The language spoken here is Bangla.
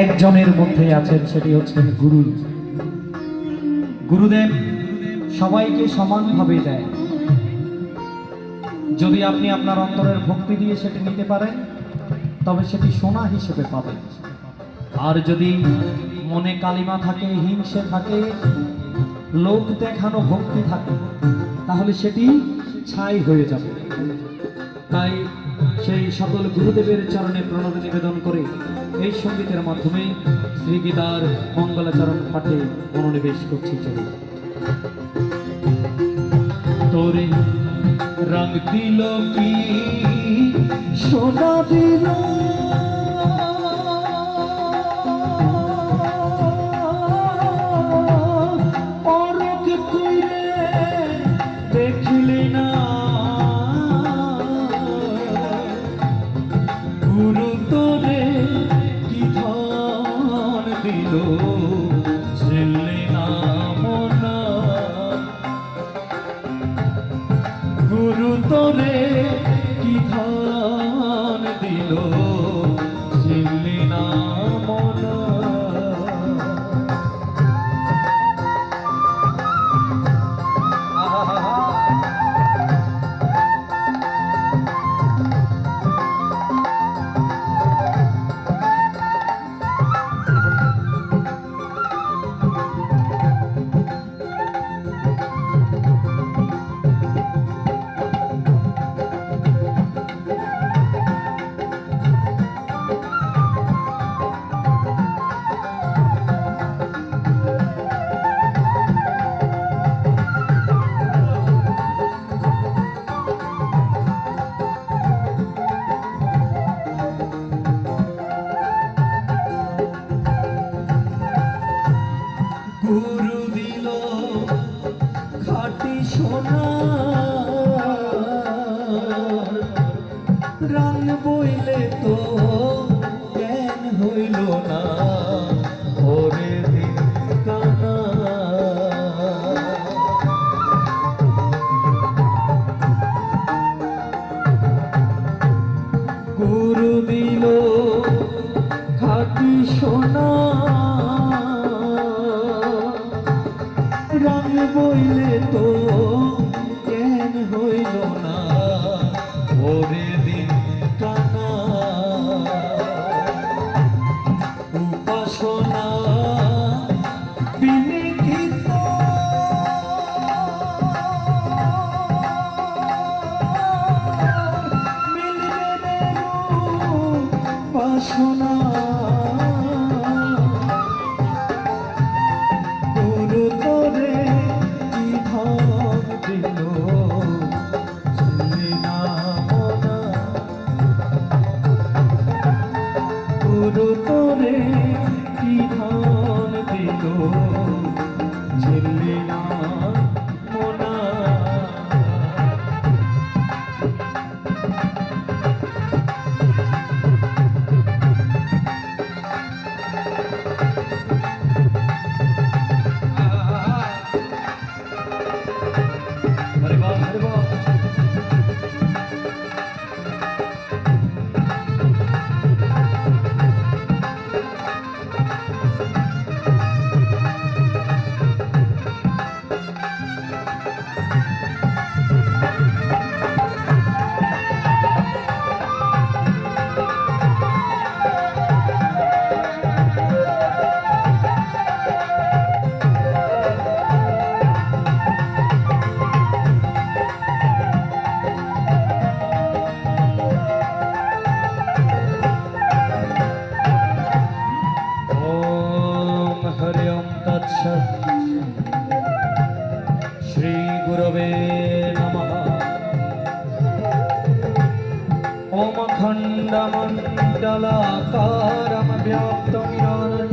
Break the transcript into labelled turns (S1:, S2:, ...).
S1: একজনের মধ্যে আছেন, সেটি হচ্ছেন গুরু। গুরুদেব সবাইকে সমানভাবে দেয়। যদি আপনি আপনার অন্তরের ভক্তি দিয়ে সেটি নিতে পারেন তবে সেটি সোনা হিসেবে পাবেন। আর যদি মনে কালিমা থাকে, হিংসে থাকে, লোক দেখানো ভক্তি থাকে, তাহলে সেটি ছাই হয়ে যাবে। তাই সেই সকল গুরুদেবের চরণে প্রণতি নিবেদন করে এই সঙ্গীতের মাধ্যমে শ্রী গীতার মঙ্গলাচরণ পাঠে মনোনিবেশ করছি। চলে তোরে রঙ দিল কি সোনা দিল, পরখ কইরে দেখলি না, গুরু তোরে কি ধন দিল, ছেলে না মনা, গুরু তোরে কি ধন দিল, ছেলে না মনা। গুরু দিল খাঁটি সোনা, রঙ বইলে তো জ্ঞান হইল না, ওরে দিন কানা। গুরু দিল খাঁটি সোনা, রঙ বইলে তো জ্ঞান হইল না, ওরে দিন কানা। উপাসনা বিনিহিত মিলবে রে উপাসনা, গুরু তোরে কি ধন দিল, ছেলে না মনা, গুরু তোরে কি ধন দিল, ছেলে না মনা। হরে বল, হরে বল। हरि ओम तत्सत्। श्री गुरवे नमः। ओम खंडमंडलाकारं व्याप्तं